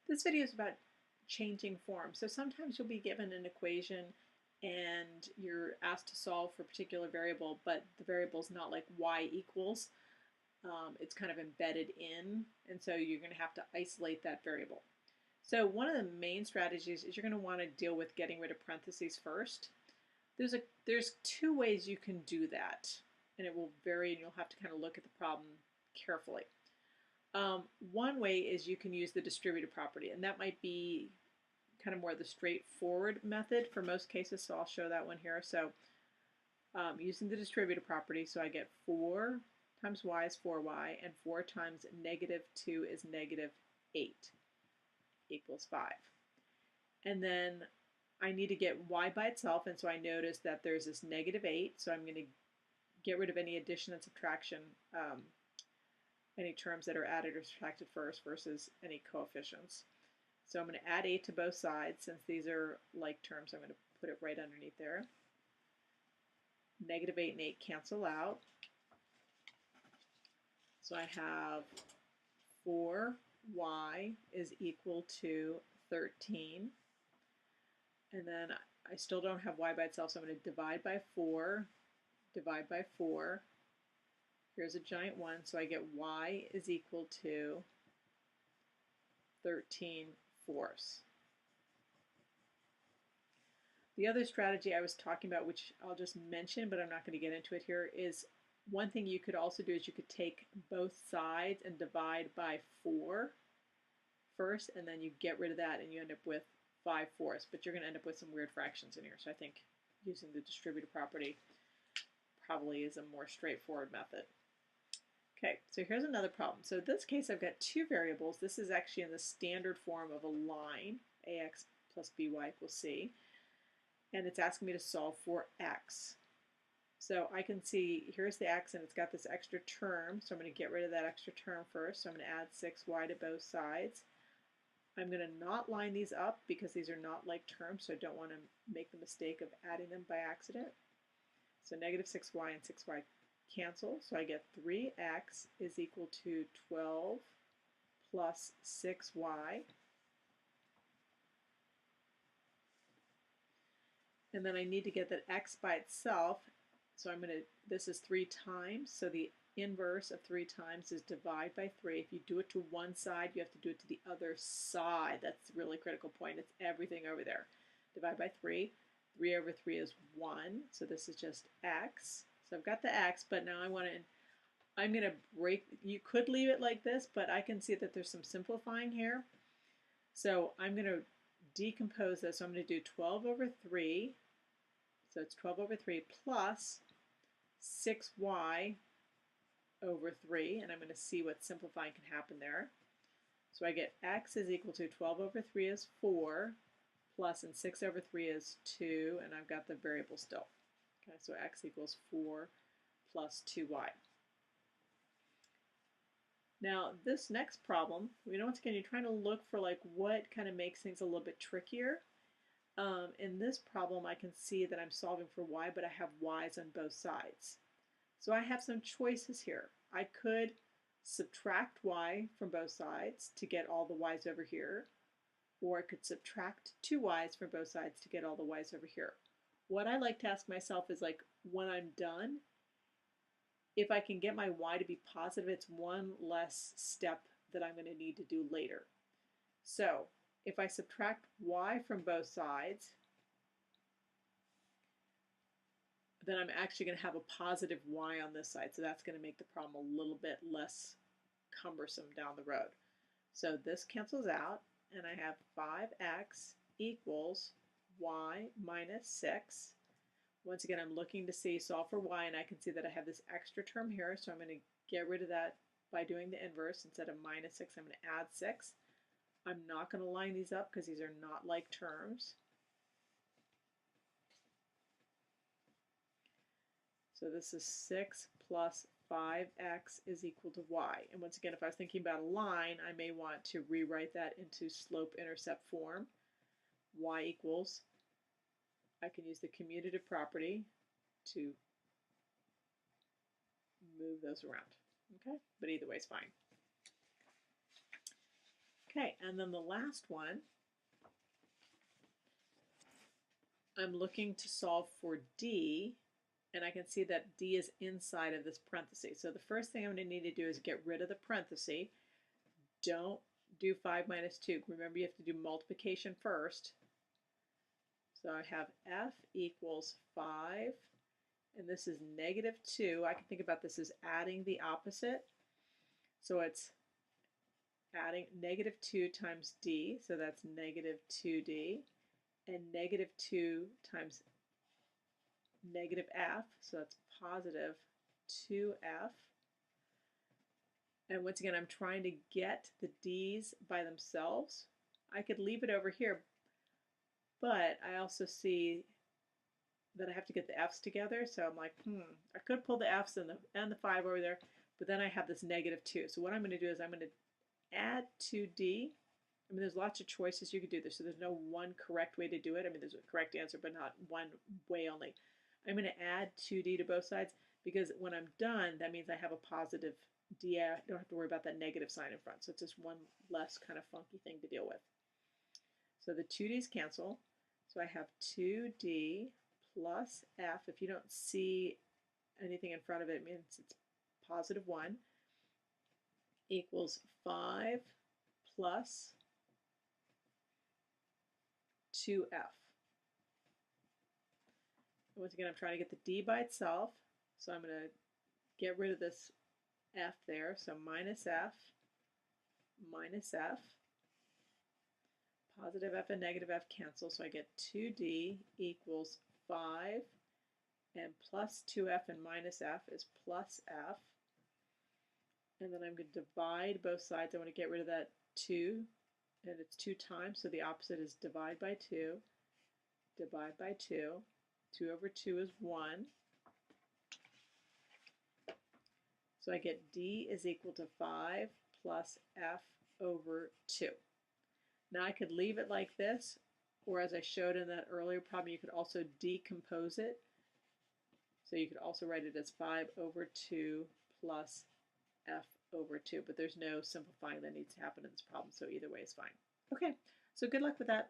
This video is about changing form. So sometimes you'll be given an equation and you're asked to solve for a particular variable, but the variable is not like y equals. It's kind of embedded in, and so you're going to have to isolate that variable. So one of the main strategies is you're going to want to deal with getting rid of parentheses first. There's two ways you can do that, and it will vary, and you'll have to kind of look at the problem carefully. One way is you can use the distributive property, and that might be kind of more the straightforward method for most cases, so I'll show that one here. So using the distributive property, so I get 4 times y is 4y, and 4 times negative 2 is negative 8 equals 5. And then I need to get y by itself, and so I notice that there's this negative 8, so I'm going to get rid of any addition and subtraction, any terms that are added or subtracted first versus any coefficients. So I'm going to add 8 to both sides. Since these are like terms, I'm going to put it right underneath there. Negative 8 and 8 cancel out. So I have 4y is equal to 13. And then I still don't have y by itself, so I'm going to divide by 4, divide by 4. Here's a giant 1, so I get y is equal to 13/4. The other strategy I was talking about, which I'll just mention, but I'm not going to get into it here, is one thing you could also do is you could take both sides and divide by 4 first, and then you get rid of that and you end up with 5/4. But you're going to end up with some weird fractions in here, so I think using the distributive property probably is a more straightforward method. Okay, so here's another problem. So in this case, I've got two variables. This is actually in the standard form of a line, ax plus by equals c, and it's asking me to solve for x. So I can see here's the x, and it's got this extra term, so I'm going to get rid of that extra term first. So I'm going to add 6y to both sides. I'm going to not line these up because these are not like terms, so I don't want to make the mistake of adding them by accident. So negative 6y and 6y cancel, so I get 3x is equal to 12 plus 6y. And then I need to get that x by itself, so I'm going to, this is 3 times, so the inverse of 3 times is divide by 3. If you do it to one side, you have to do it to the other side. That's a really critical point. It's everything over there. Divide by 3. 3 over 3 is 1, so this is just x. So I've got the x, but now I'm going to break, you could leave it like this, but I can see that there's some simplifying here. So I'm going to decompose this. So I'm going to do 12 over 3, so it's 12 over 3 plus 6y over 3, and I'm going to see what simplifying can happen there. So I get x is equal to 12 over 3 is 4, plus, and 6 over 3 is 2, and I've got the variable still. Okay, so x equals 4 plus 2y. Now this next problem, once again, you're trying to look for like what kind of makes things a little bit trickier. In this problem, I can see that I'm solving for y, but I have y's on both sides. So I have some choices here. I could subtract y from both sides to get all the y's over here, or I could subtract 2y's from both sides to get all the y's over here. What I like to ask myself is, like, when I'm done, if I can get my y to be positive, it's one less step that I'm going to need to do later. So if I subtract y from both sides, then I'm actually going to have a positive y on this side. So that's going to make the problem a little bit less cumbersome down the road. So this cancels out, and I have 5x equals y minus 6. Once again, I'm looking to see, solve for y, and I can see that I have this extra term here, so I'm going to get rid of that by doing the inverse. Instead of minus 6, I'm going to add 6. I'm not going to line these up because these are not like terms. So this is 6 plus 5x is equal to y. And once again, if I was thinking about a line, I may want to rewrite that into slope-intercept form. Y equals, I can use the commutative property to move those around. Okay, but either way is fine. Okay, and then the last one, I'm looking to solve for D, and I can see that D is inside of this parenthesis. So the first thing I'm going to need to do is get rid of the parenthesis. Don't do 5 minus 2. Remember, you have to do multiplication first. So I have F equals 5, and this is negative 2. I can think about this as adding the opposite. So it's adding negative 2 times D, so that's negative 2D, and negative 2 times negative F, so that's positive 2F. And once again, I'm trying to get the D's by themselves. I could leave it over here, but I also see that I have to get the F's together. So I'm like, I could pull the F's and the 5 over there, but then I have this negative 2. So what I'm going to do is I'm going to add 2D. I mean, there's lots of choices you could do this, so there's no one correct way to do it. I mean, there's a correct answer, but not one way only. I'm going to add 2D to both sides because when I'm done, that means I have a positive D. I don't have to worry about that negative sign in front. So it's just one less kind of funky thing to deal with. So the 2D's cancel. So I have 2D plus F. If you don't see anything in front of it, it means it's positive 1 equals 5 plus 2F. Once again, I'm trying to get the D by itself, so I'm going to get rid of this F there, so minus F, positive F and negative F cancel, so I get 2D equals 5, and plus 2F and minus F is plus F, and then I'm going to divide both sides. I want to get rid of that 2, and it's 2 times, so the opposite is divide by 2, divide by 2. 2 over 2 is 1. So I get D is equal to 5 plus F over 2. Now I could leave it like this, or as I showed in that earlier problem, you could also decompose it. So you could also write it as 5 over 2 plus F over 2, but there's no simplifying that needs to happen in this problem, so either way is fine. Okay, so good luck with that.